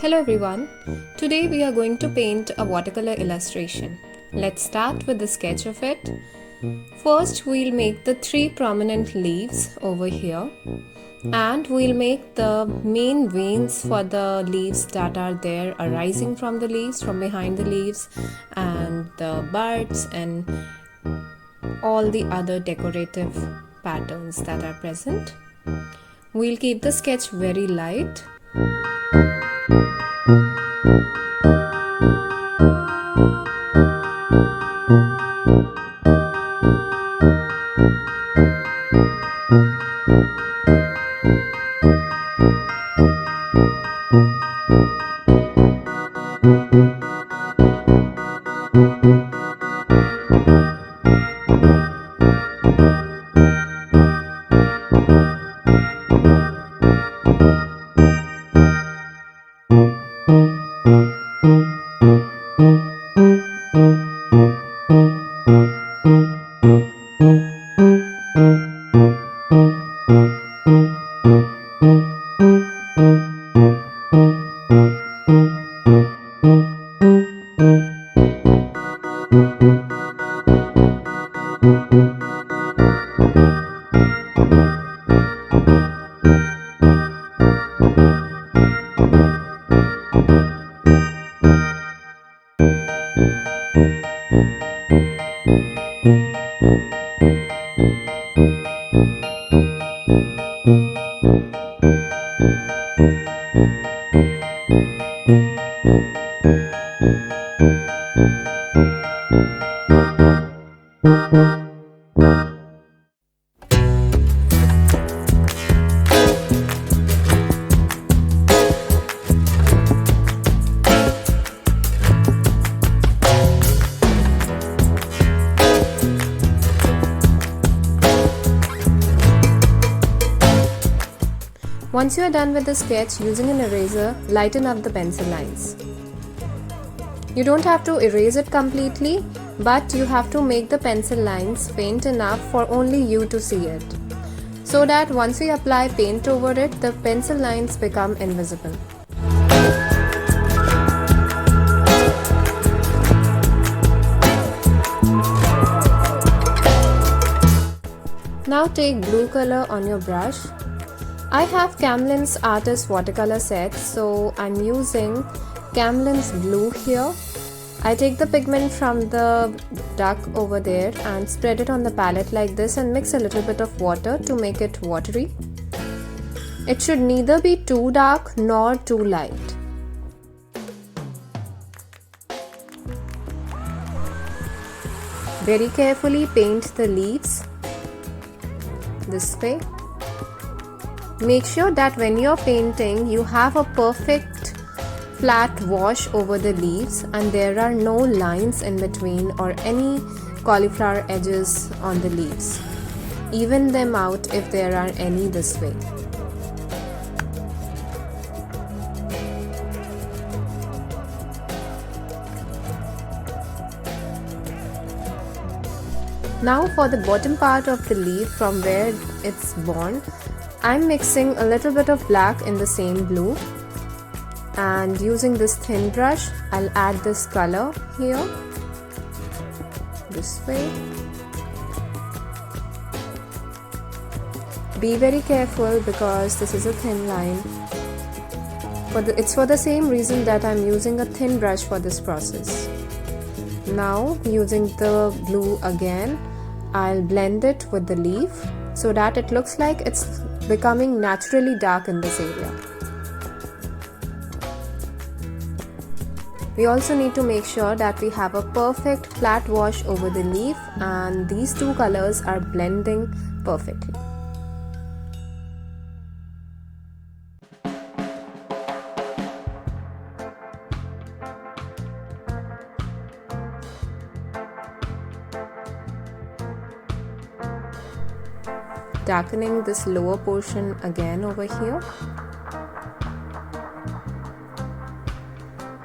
Hello everyone, today we are going to paint a watercolor illustration. Let's start with the sketch of it. First we'll make the 3 prominent leaves over here, and we'll make the main veins for the leaves that are there arising from the leaves, from behind the leaves, and the buds and all the other decorative patterns that are present. We'll keep the sketch very light. Once you are done with the sketch, using an eraser, lighten up the pencil lines. You don't have to erase it completely, but you have to make the pencil lines faint enough for only you to see it, so that once we apply paint over it, the pencil lines become invisible. Now take blue color on your brush. I have Camlin's Artist watercolor set, so I'm using Camlin's blue here. I take the pigment from the duck over there and spread it on the palette like this and mix a little bit of water to make it watery. It should neither be too dark nor too light. Very carefully paint the leaves this way. Make sure that when you're painting, you have a perfect flat wash over the leaves and there are no lines in between or any cauliflower edges on the leaves. Even them out if there are any this way. Now for the bottom part of the leaf from where it's born, I'm mixing a little bit of black in the same blue, and using this thin brush, I'll add this color here, this way. Be very careful because this is a thin line. It's for the same reason that I'm using a thin brush for this process. Now using the blue again, I'll blend it with the leaf so that it looks like it's becoming naturally dark in this area. We also need to make sure that we have a perfect flat wash over the leaf and these two colors are blending perfectly. Darkening this lower portion again over here.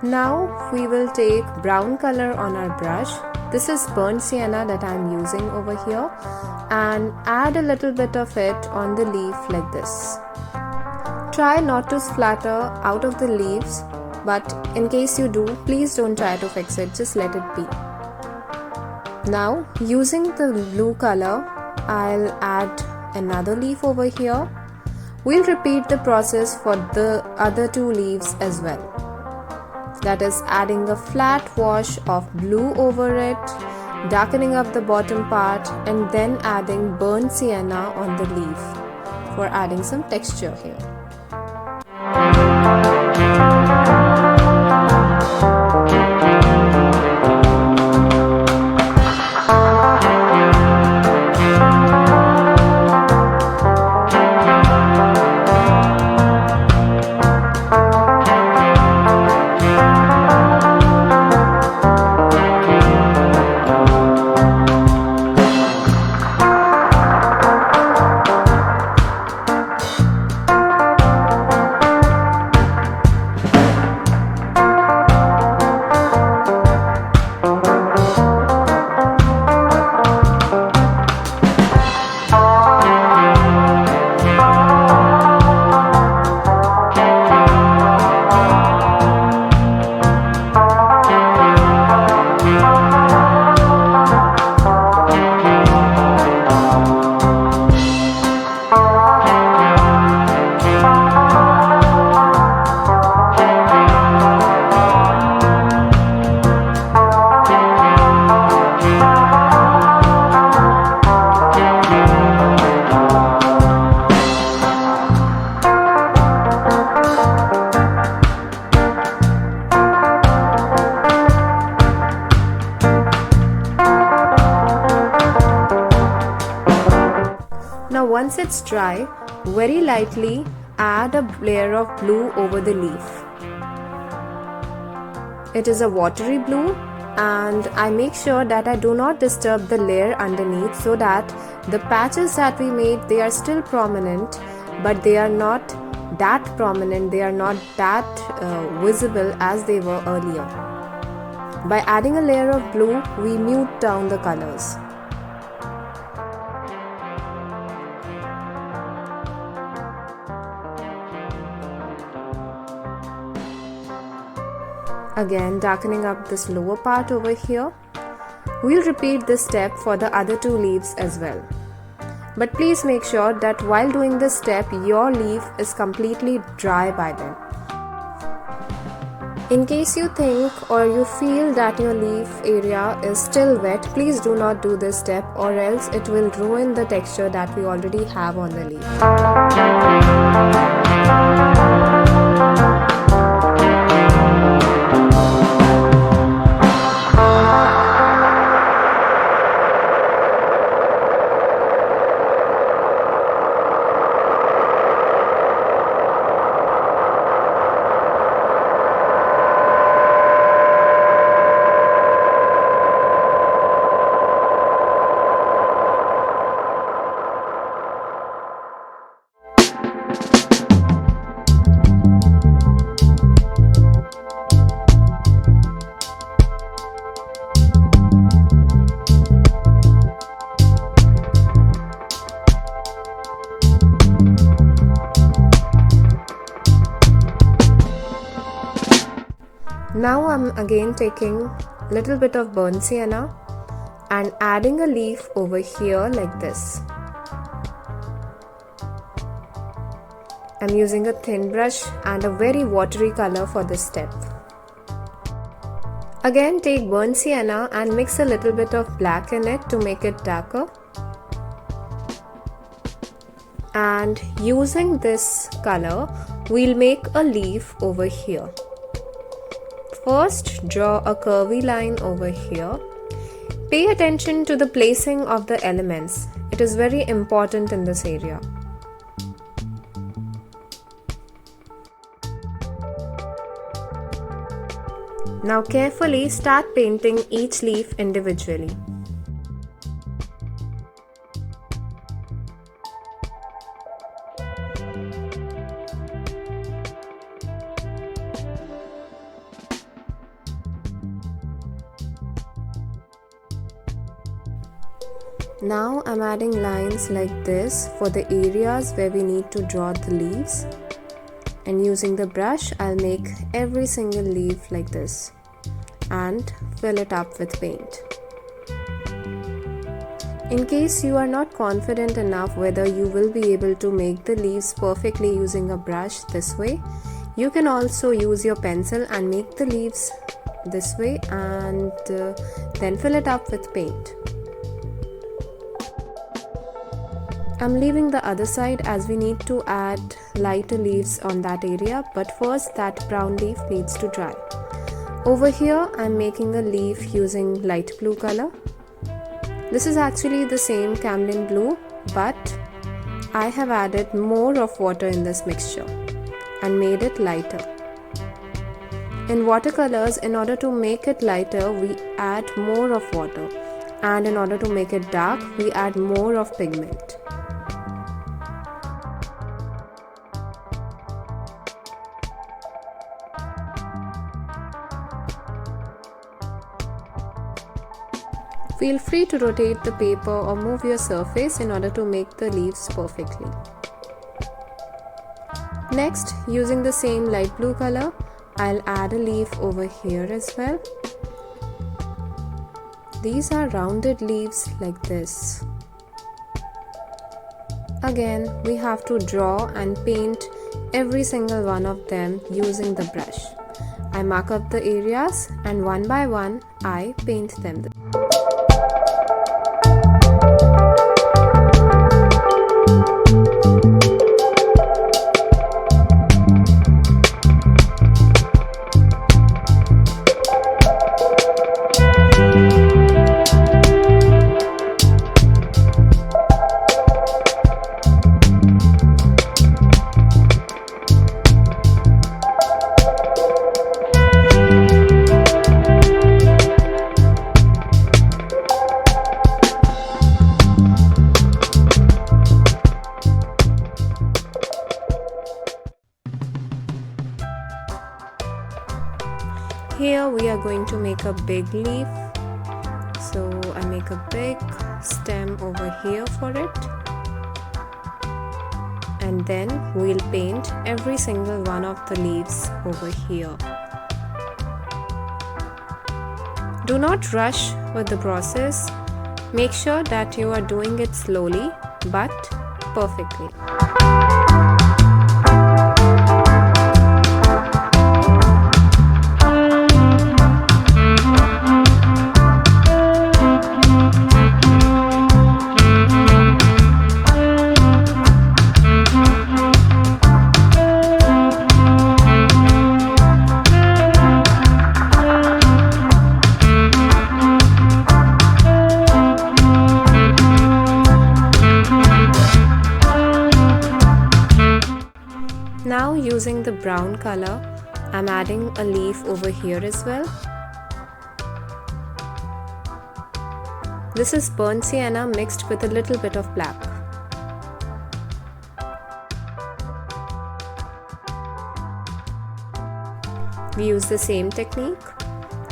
Now we will take brown color on our brush. This is burnt sienna that I am using over here. and add a little bit of it on the leaf like this. Try not to splatter out of the leaves, but in case you do, please don't try to fix it, just let it be. Now, using the blue color, I'll add another leaf over here. We'll repeat the process for the other two leaves as well. That is, adding a flat wash of blue over it, darkening up the bottom part, and then adding burnt sienna on the leaf for adding some texture here. Now once it's dry, very lightly add a layer of blue over the leaf. It is a watery blue, and I make sure that I do not disturb the layer underneath so that the patches that we made, they are still prominent, but they are not that prominent, they are not that visible as they were earlier. By adding a layer of blue, we mute down the colors. Again, darkening up this lower part over here. We'll repeat this step for the other two leaves as well. But please make sure that while doing this step, your leaf is completely dry by then. In case you think or you feel that your leaf area is still wet, please do not do this step, or else it will ruin the texture that we already have on the leaf. Now I'm again taking a little bit of burnt sienna and adding a leaf over here like this. I'm using a thin brush and a very watery color for this step. Again, take burnt sienna and mix a little bit of black in it to make it darker. And using this color, we'll make a leaf over here. First, draw a curvy line over here. Pay attention to the placing of the elements. It is very important in this area. Now carefully start painting each leaf individually. Now I'm adding lines like this for the areas where we need to draw the leaves, and using the brush I'll make every single leaf like this and fill it up with paint. In case you are not confident enough whether you will be able to make the leaves perfectly using a brush this way, you can also use your pencil and make the leaves this way and then fill it up with paint. I'm leaving the other side as we need to add lighter leaves on that area, but first that brown leaf needs to dry. Over here I'm making a leaf using light blue color. This is actually the same camlin blue, but I have added more of water in this mixture and made it lighter. In watercolors, in order to make it lighter, we add more of water, and in order to make it dark, we add more of pigment. Feel free to rotate the paper or move your surface in order to make the leaves perfectly. Next, using the same light blue color, I'll add a leaf over here as well. These are rounded leaves like this. Again, we have to draw and paint every single one of them using the brush. I mark up the areas and one by one I paint them. Here we are going to make a big leaf, so I make a big stem over here for it, and then we'll paint every single one of the leaves over here. Do not rush with the process. Make sure that you are doing it slowly but perfectly. Now using the brown color, I'm adding a leaf over here as well. This is burnt sienna mixed with a little bit of black. We use the same technique.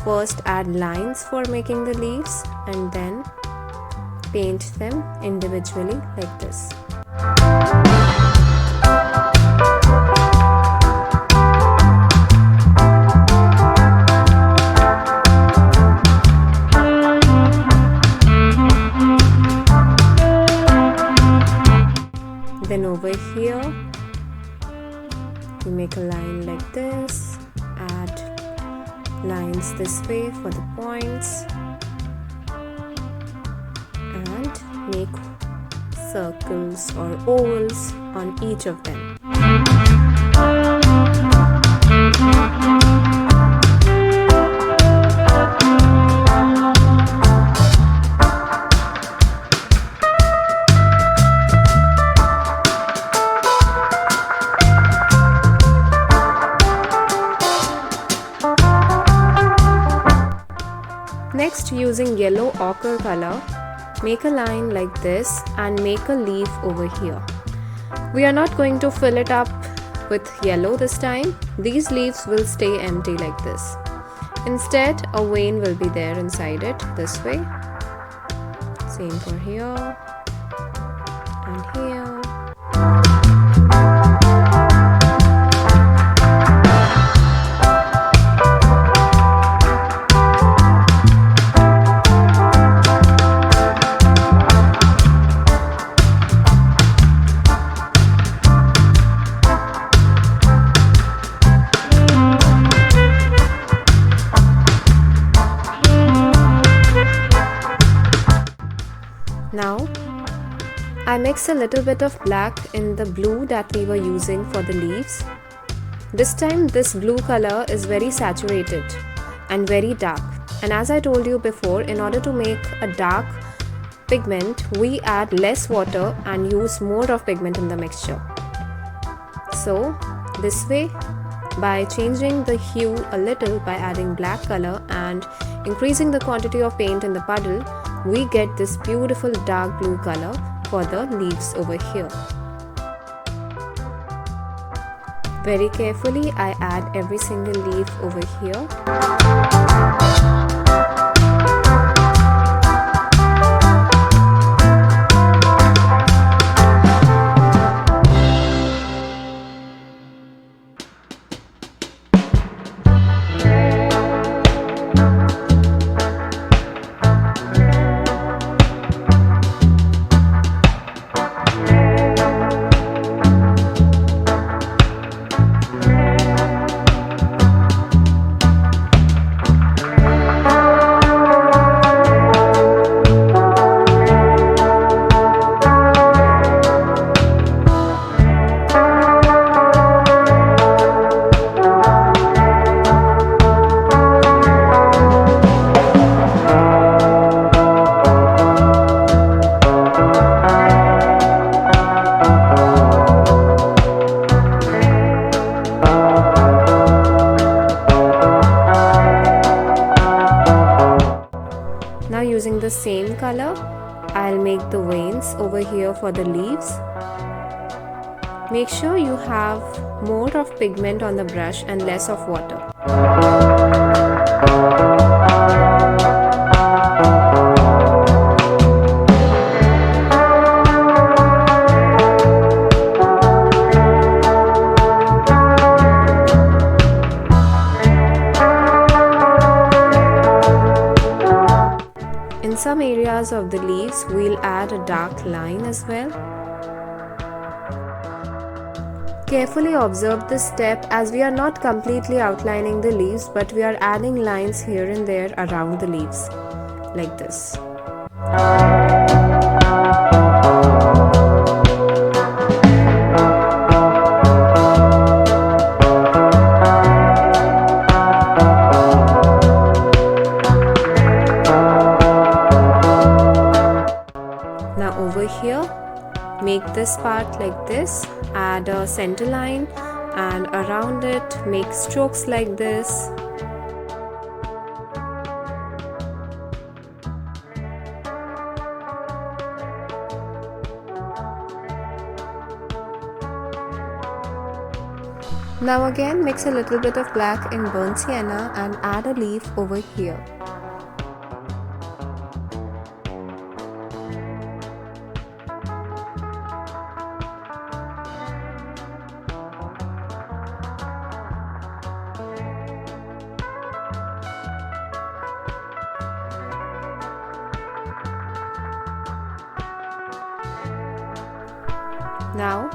First add lines for making the leaves and then paint them individually like this. Then over here, we make a line like this, add lines this way for the points, and make circles or ovals on each of them. Next, using yellow ochre color, make a line like this and make a leaf over here. We are not going to fill it up with yellow this time. These leaves will stay empty like this. Instead, a vein will be there inside it this way. Same for here and here. Now, I mix a little bit of black in the blue that we were using for the leaves. This time this blue color is very saturated and very dark. And as I told you before, in order to make a dark pigment, we add less water and use more of pigment in the mixture. So, this way, by changing the hue a little by adding black color and increasing the quantity of paint in the puddle, we get this beautiful dark blue color for the leaves over here. Very carefully, I add every single leaf over here. Now using the same color, I'll make the veins over here for the leaves. Make sure you have more of pigment on the brush and less of water. In some areas of the leaves, we'll add a dark line as well. Carefully observe this step as we are not completely outlining the leaves, but we are adding lines here and there around the leaves, like this. Now over here, make this part like this, add a center line and around it make strokes like this. Now again mix a little bit of black in burnt sienna and add a leaf over here. Now,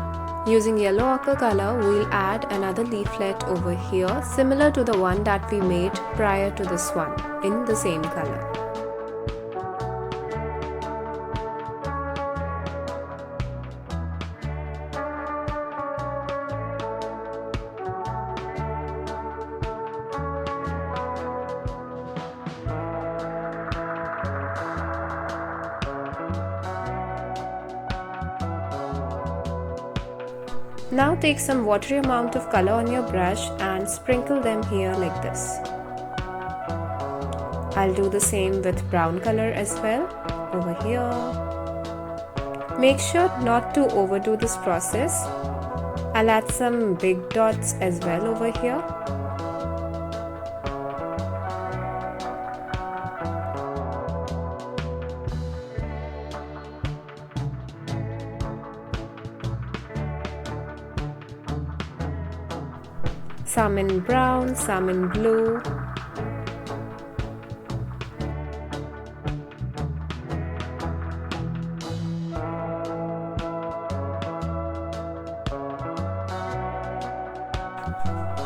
using yellow ochre color, we'll add another leaflet over here, similar to the one that we made prior to this one, in the same color. Now take some watery amount of color on your brush and sprinkle them here like this. I'll do the same with brown color as well over here. Make sure not to overdo this process. I'll add some big dots as well over here. some in brown, some in blue.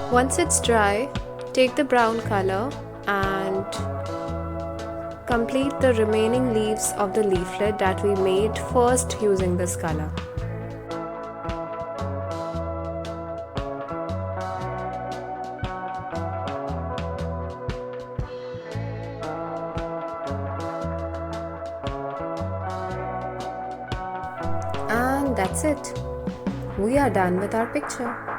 Once it's dry, take the brown color and complete the remaining leaves of the leaflet that we made first using this color. And that's it. We are done with our picture.